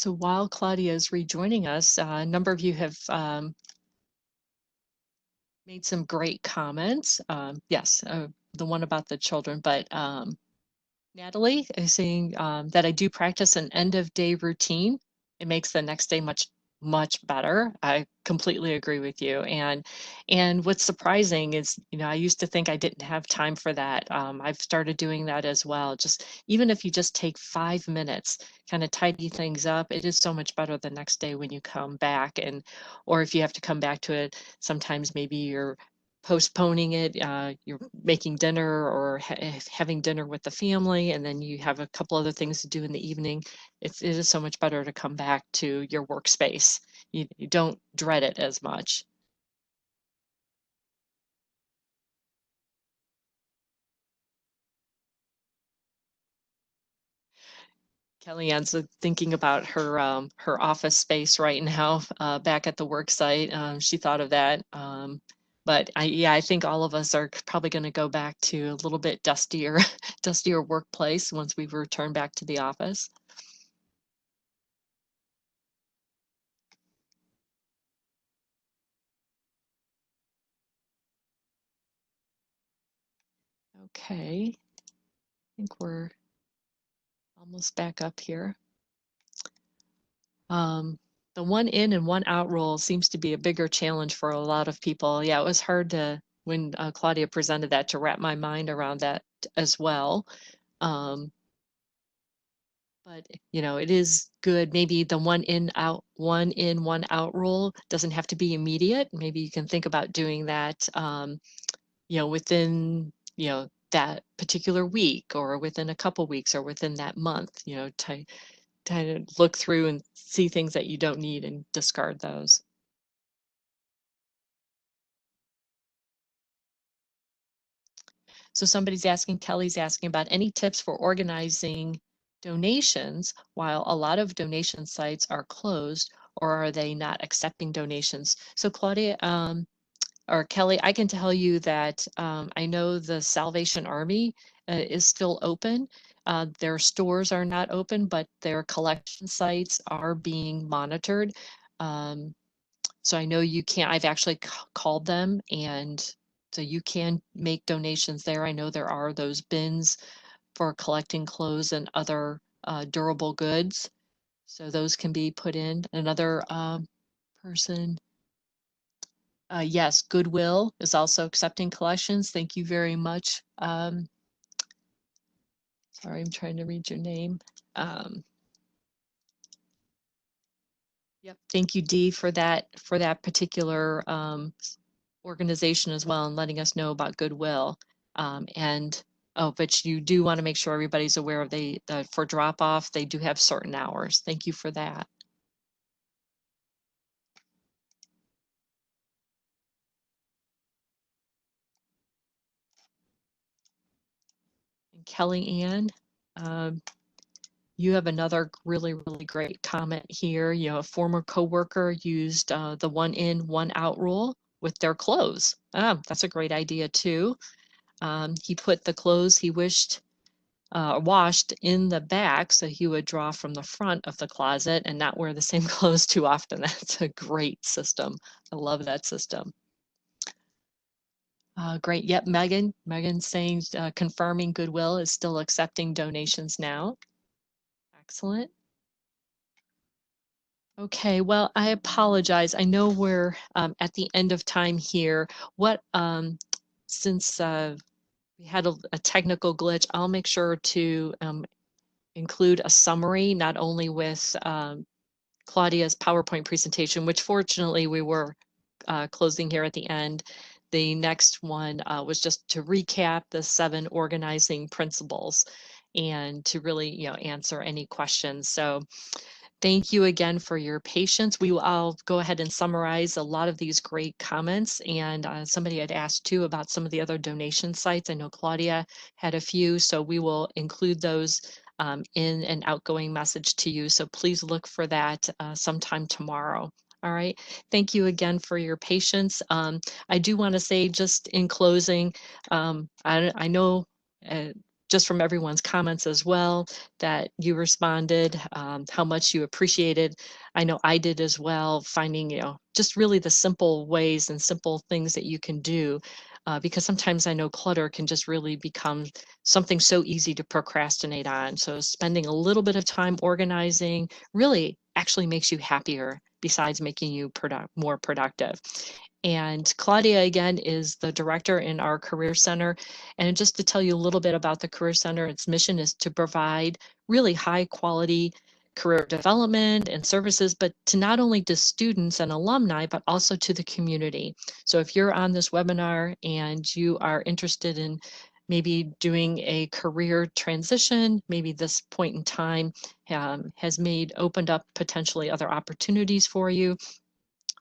Speaker 1: So while Claudia is rejoining us, a number of you have made some great comments. Yes, the one about the children, but Natalie is saying that I do practice an end of day routine. It makes the next day much better. I completely agree with you. And what's surprising is, I used to think I didn't have time for that. I've started doing that as well. Just even if you just take 5 minutes, kind of tidy things up, it is so much better the next day when you come back. Or if you have to come back to it, sometimes maybe you're postponing it, you're making dinner or having dinner with the family, and then you have a couple other things to do in the evening. It is so much better to come back to your workspace. You don't dread it as much. Kellyanne's thinking about her office space right now back at the work site. She thought of that. But I think all of us are probably going to go back to a little bit dustier, dustier workplace once we return back to the office. Okay, I think we're almost back up here. The one in and one out rule seems to be a bigger challenge for a lot of people. Yeah, it was hard when Claudia presented that, to wrap my mind around that as well. But it is good. Maybe the one in, one out rule doesn't have to be immediate. Maybe you can think about doing that, within, that particular week, or within a couple weeks, or within that month, to kind of look through and see things that you don't need and discard those. So Kelly's asking about any tips for organizing donations while a lot of donation sites are closed, or are they not accepting donations? So Claudia, or Kelly, I can tell you that I know the Salvation Army is still open. Their stores are not open, but their collection sites are being monitored. So I know you can, I've actually called them, and so you can make donations there. I know there are those bins for collecting clothes and other durable goods. So those can be put in. Another person, yes, Goodwill is also accepting collections. Thank you very much. Sorry, I'm trying to read your name. Yep. Thank you, Dee, for that particular organization as well, and letting us know about Goodwill. But you do want to make sure everybody's aware of for drop off, they do have certain hours. Thank you for that. And Kelly Ann, you have another really, really great comment here. A former coworker used the one in, one out rule with their clothes. That's a great idea too. He put the clothes he wished washed in the back, so he would draw from the front of the closet and not wear the same clothes too often. That's a great system. I love that system. Great. Yep, Megan's saying, confirming Goodwill is still accepting donations now. Excellent. Okay, well, I apologize. I know we're at the end of time here. Since we had a technical glitch, I'll make sure to include a summary, not only with Claudia's PowerPoint presentation, which fortunately we were closing here at the end. The next one was just to recap the 7 organizing principles and to really, answer any questions. So thank you again for your patience. I'll go ahead and summarize a lot of these great comments. And somebody had asked too about some of the other donation sites. I know Claudia had a few, so we will include those in an outgoing message to you. So please look for that sometime tomorrow. All right. Thank you again for your patience. I do want to say, just in closing, I know just from everyone's comments as well, that you responded, how much you appreciated. I know I did as well, finding, just really the simple ways and simple things that you can do. Because sometimes I know clutter can just really become something so easy to procrastinate on. So spending a little bit of time organizing really actually makes you happier, besides making you more productive. And Claudia, again, is the director in our Career Center. And just to tell you a little bit about the Career Center, its mission is to provide really high quality career development and services, but to not only to students and alumni, but also to the community. So if you're on this webinar and you are interested in maybe doing a career transition, maybe this point in time has opened up potentially other opportunities for you.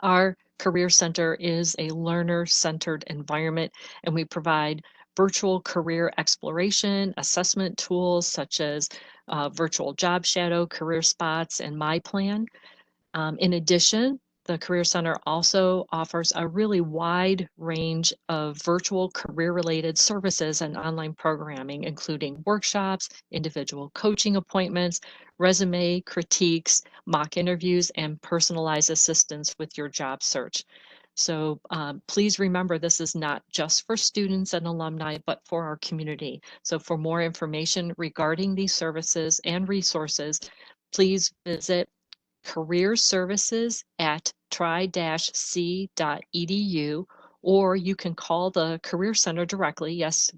Speaker 1: Our Career Center is a learner-centered environment, and we provide virtual career exploration, assessment tools such as virtual job shadow, career spots, and My Plan. In addition, the Career Center also offers a really wide range of virtual career-related services and online programming, including workshops, individual coaching appointments, resume critiques, mock interviews, and personalized assistance with your job search. So please remember, this is not just for students and alumni, but for our community. So for more information regarding these services and resources, please visit career services at tri-c.edu, or you can call the Career Center directly. Yes,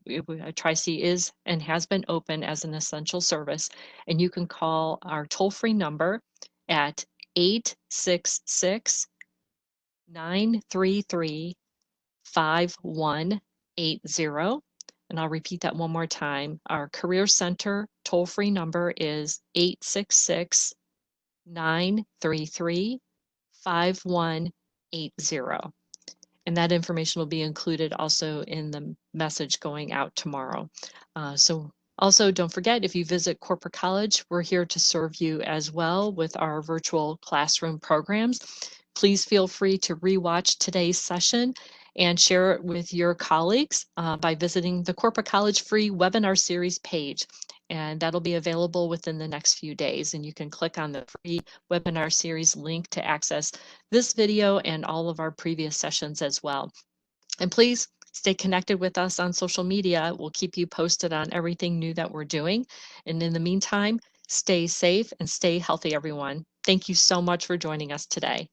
Speaker 1: Tri-C is and has been open as an essential service, and you can call our toll-free number at 866-933-5180. And I'll repeat that one more time. Our Career Center toll-free number is 866-933-5180. And that information will be included also in the message going out tomorrow. So also, don't forget, if you visit Corporate College, we're here to serve you as well with our virtual classroom programs. Please feel free to rewatch today's session and share it with your colleagues by visiting the Corporate College free webinar series page. And that'll be available within the next few days. And you can click on the free webinar series link to access this video and all of our previous sessions as well. And please stay connected with us on social media. We'll keep you posted on everything new that we're doing. And in the meantime, stay safe and stay healthy, everyone. Thank you so much for joining us today.